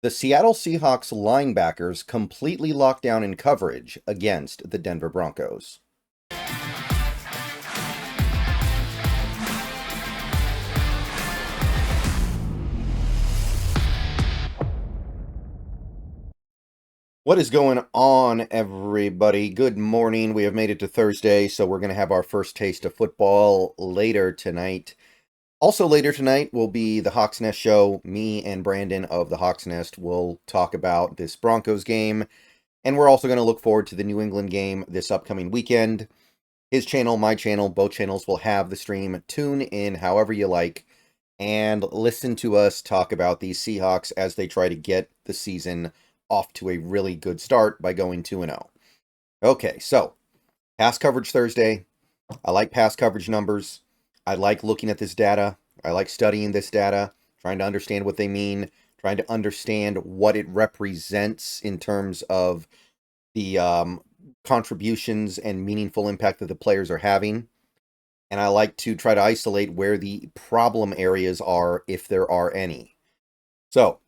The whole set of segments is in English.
The Seattle Seahawks linebackers completely locked down in coverage against the Denver Broncos. What is going on, everybody? Good morning. We have made it to Thursday, so we're going to have our first taste of football later tonight. Also later tonight will be the Hawks Nest show. Me and Brandon of the Hawks Nest will talk about this Broncos game, and we're also going to look forward to the New England game this upcoming weekend. His channel, my channel, both channels will have the stream. Tune in however you like and listen to us talk about these Seahawks as they try to get the season off to a really good start by going 2-0. Okay, so pass coverage Thursday. I like pass coverage numbers. I like looking at this data. I like studying this data, trying to understand what they mean, trying to understand what it represents in terms of the contributions and meaningful impact that the players are having. And I like to try to isolate where the problem areas are, if there are any. So,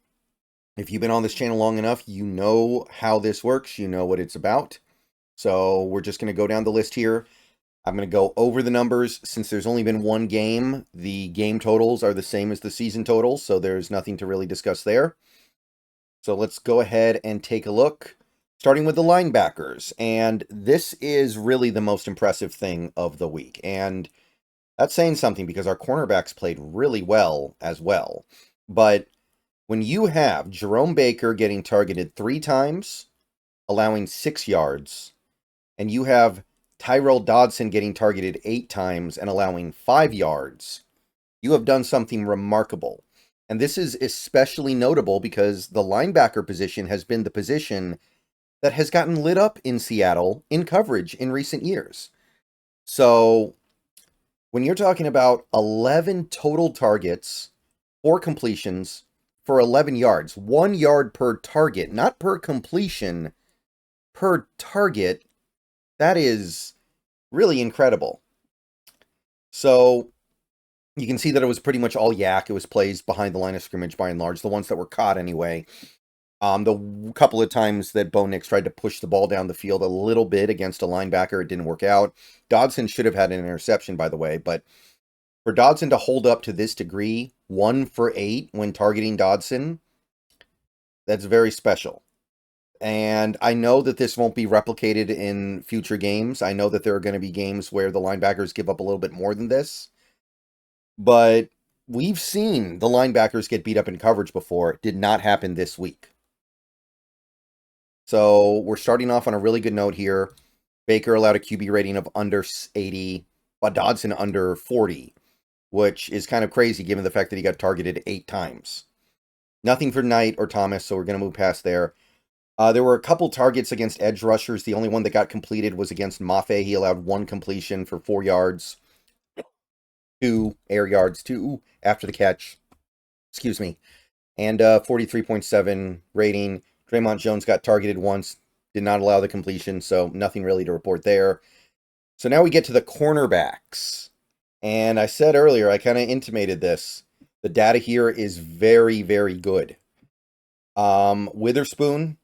if you've been on this channel long enough, you know how this works. You know what it's about. So, we're just going to go down the list here. I'm going to go over the numbers. Since there's only been one game, the game totals are the same as the season totals, so there's nothing to really discuss there. So let's go ahead and take a look, starting with the linebackers. And this is really the most impressive thing of the week. And that's saying something because our cornerbacks played really well as well. But when you have Jerome Baker getting targeted 3 times, allowing 6 yards, and you have Tyrell Dodson getting targeted 8 times and allowing 5 yards, you have done something remarkable. And this is especially notable because the linebacker position has been the position that has gotten lit up in Seattle in coverage in recent years. So when you're talking about 11 total targets, 4 completions for 11 yards, 1 yard per target, not per completion, per target, that is really incredible. So you can see that it was pretty much all yak. It was plays behind the line of scrimmage by and large, the ones that were caught anyway. The couple of times that Bo Nix tried to push the ball down the field a little bit against a linebacker, it didn't work out. Dodson should have had an interception, by the way, but for Dodson to hold up to this degree, 1 for 8 when targeting Dodson, that's very special. And I know that this won't be replicated in future games. I know that there are going to be games where the linebackers give up a little bit more than this. But we've seen the linebackers get beat up in coverage before. It did not happen this week. So we're starting off on a really good note here. Baker allowed a QB rating of under 80, but Dodson under 40, which is kind of crazy given the fact that he got targeted 8 times. Nothing for Knight or Thomas, so we're going to move past there. There were a couple targets against edge rushers. The only one that got completed was against Mafe. He allowed 1 completion for 4 yards. 2 air yards, 2 after the catch. Excuse me. And 43.7 rating. Draymond Jones got targeted once. Did not allow the completion, so nothing really to report there. So now we get to the cornerbacks. And I said earlier, I kind of intimated this. The data here is very, very good. Witherspoon,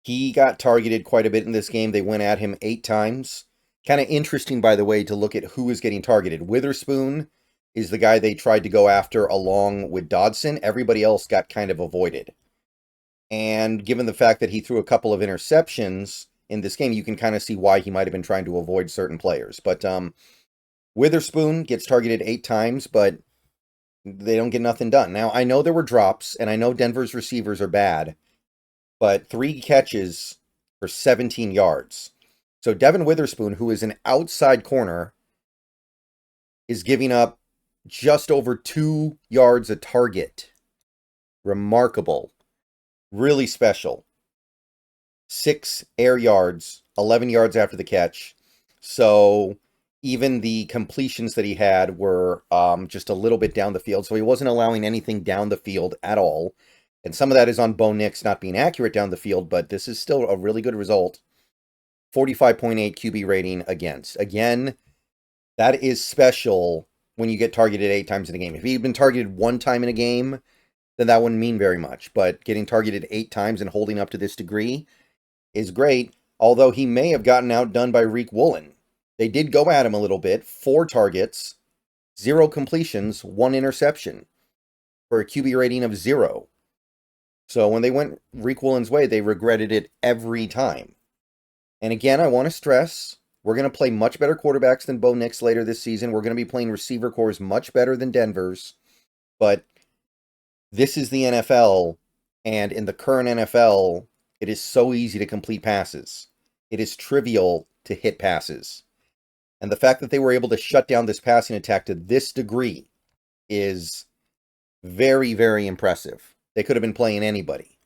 he got targeted quite a bit in this game. They went at him 8 times. Kind of interesting, by the way, to look at who is getting targeted. Witherspoon is the guy they tried to go after along with Dodson. Everybody else got kind of avoided. And given the fact that he threw a couple of interceptions in this game, you can kind of see why he might have been trying to avoid certain players. But Witherspoon gets targeted 8 times, but they don't get nothing done. Now, I know there were drops, and I know Denver's receivers are bad, but 3 catches for 17 yards. So Devin Witherspoon, who is an outside corner, is giving up just over 2 yards a target. Remarkable. Really special. 6 air yards, 11 yards after the catch. So even the completions that he had were just a little bit down the field. So he wasn't allowing anything down the field at all. And some of that is on Bo Nix not being accurate down the field, but this is still a really good result. 45.8 QB rating against. Again, that is special when you get targeted 8 times in a game. If he'd been targeted 1 time in a game, then that wouldn't mean very much. But getting targeted 8 times and holding up to this degree is great, although he may have gotten outdone by Reek Woolen. They did go at him a little bit. 4 targets, 0 completions, 1 interception for a QB rating of 0. So when they went Reek Woolen's way, they regretted it every time. And again, I want to stress, we're going to play much better quarterbacks than Bo Nix later this season. We're going to be playing receiver cores much better than Denver's. But this is the NFL, and in the current NFL, it is so easy to complete passes. It is trivial to hit passes. And the fact that they were able to shut down this passing attack to this degree is very, very impressive. They could have been playing anybody.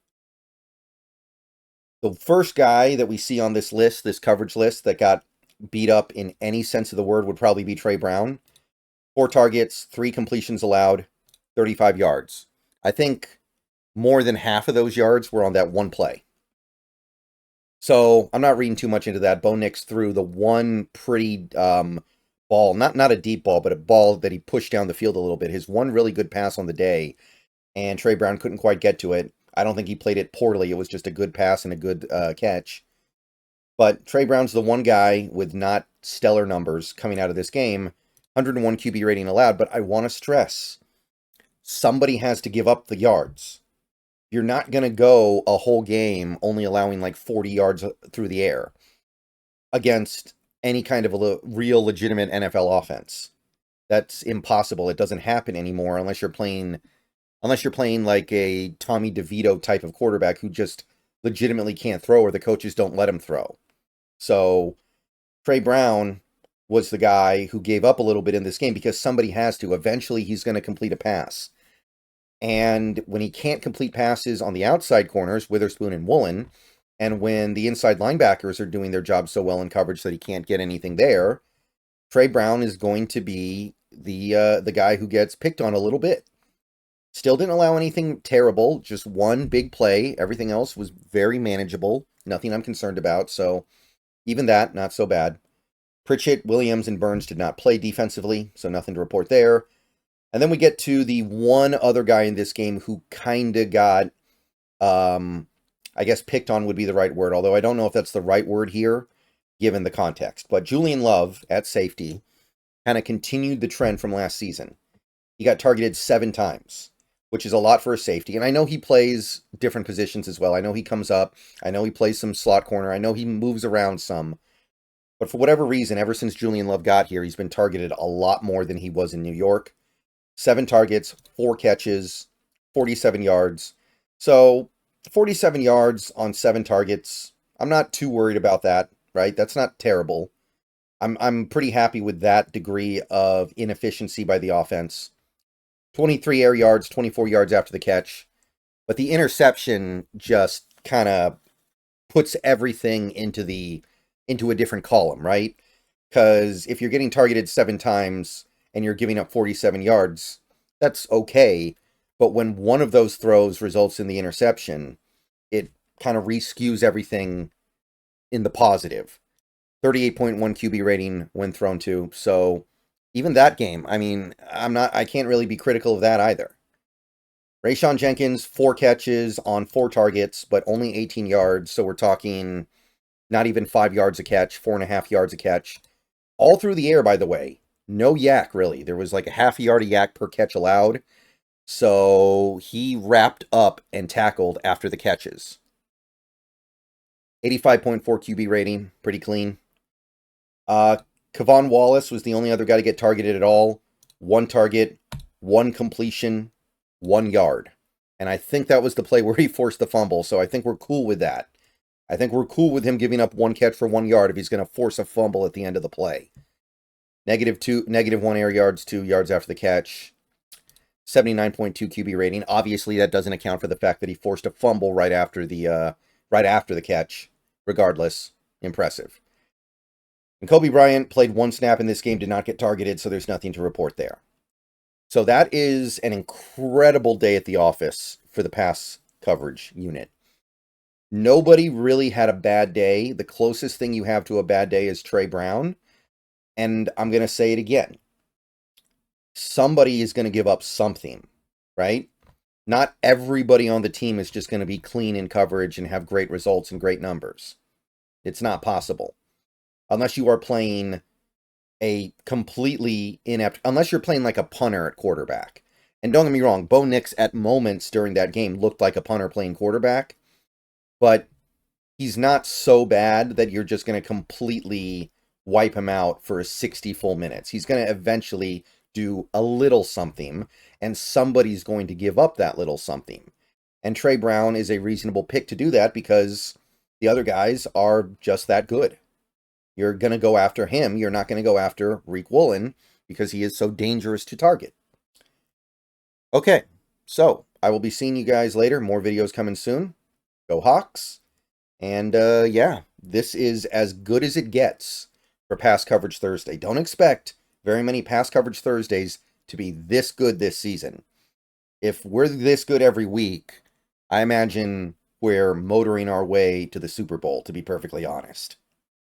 The first guy that we see on this list, this coverage list, that got beat up in any sense of the word would probably be Tre Brown. 4 targets, 3 completions allowed, 35 yards. I think more than half of those yards were on that one play. So I'm not reading too much into that. Bo Nix threw the one pretty ball, not a deep ball, but a ball that he pushed down the field a little bit. His one really good pass on the day, and Tre Brown couldn't quite get to it. I don't think he played it poorly. It was just a good pass and a good catch. But Tre Brown's the one guy with not stellar numbers coming out of this game. 101 QB rating allowed, but I want to stress, somebody has to give up the yards. You're not going to go a whole game only allowing like 40 yards through the air against any kind of a real legitimate NFL offense. That's impossible. It doesn't happen anymore unless you're playing like a Tommy DeVito type of quarterback who just legitimately can't throw or the coaches don't let him throw. So Tre Brown was the guy who gave up a little bit in this game because somebody has to. Eventually he's going to complete a pass. And when he can't complete passes on the outside corners, Witherspoon and Woolen, and when the inside linebackers are doing their job so well in coverage that he can't get anything there, Tre Brown is going to be the guy who gets picked on a little bit. Still didn't allow anything terrible, just one big play. Everything else was very manageable. Nothing I'm concerned about, so even that, not so bad. Pritchett, Williams, and Burns did not play defensively, so nothing to report there. And then we get to the one other guy in this game who kind of got, I guess picked on would be the right word, although I don't know if that's the right word here, given the context. But Julian Love, at safety, kind of continued the trend from last season. He got targeted 7 times, which is a lot for a safety. And I know he plays different positions as well. I know he comes up. I know he plays some slot corner. I know he moves around some. But for whatever reason, ever since Julian Love got here, he's been targeted a lot more than he was in New York. 7 targets, 4 catches, 47 yards. So 47 yards on 7 targets, I'm not too worried about that, right? That's not terrible. I'm pretty happy with that degree of inefficiency by the offense. 23 air yards, 24 yards after the catch. But the interception just kind of puts everything into a different column, right? Because if you're getting targeted 7 times and you're giving up 47 yards, that's okay. But when one of those throws results in the interception, it kind of re-skews everything in the positive. 38.1 QB rating when thrown to. So even that game, I mean, I can't really be critical of that either. Rayshawn Jenkins, 4 catches on 4 targets, but only 18 yards. So we're talking not even 5 yards a catch, 4.5 yards a catch. All through the air, by the way. No yak, really. There was like a half a yard of yak per catch allowed. So he wrapped up and tackled after the catches. 85.4 QB rating. Pretty clean. Kevon Wallace was the only other guy to get targeted at all. 1 target, 1 completion, 1 yard. And I think that was the play where he forced the fumble. So I think we're cool with that. I think we're cool with him giving up 1 catch for 1 yard if he's going to force a fumble at the end of the play. -1 air yards, 2 yards after the catch. 79.2 QB rating. Obviously, that doesn't account for the fact that he forced a fumble right after the catch. Regardless, impressive. And Kobe Bryant played 1 snap in this game, did not get targeted, so there's nothing to report there. So that is an incredible day at the office for the pass coverage unit. Nobody really had a bad day. The closest thing you have to a bad day is Tre Brown. And I'm going to say it again. Somebody is going to give up something, right? Not everybody on the team is just going to be clean in coverage and have great results and great numbers. It's not possible. Unless you are playing a completely inept, unless you're playing like a punter at quarterback. And don't get me wrong, Bo Nix at moments during that game looked like a punter playing quarterback, but he's not so bad that you're just going to completely wipe him out for 60 full minutes. He's going to eventually do a little something, and somebody's going to give up that little something. And Trey Brown is a reasonable pick to do that because the other guys are just that good. You're going to go after him. You're not going to go after Reek Woolen because he is so dangerous to target. Okay, so I will be seeing you guys later. More videos coming soon. Go Hawks. And yeah, this is as good as it gets for Pass Coverage Thursday. Don't expect very many Pass Coverage Thursdays to be this good this season. If we're this good every week, I imagine we're motoring our way to the Super Bowl, to be perfectly honest.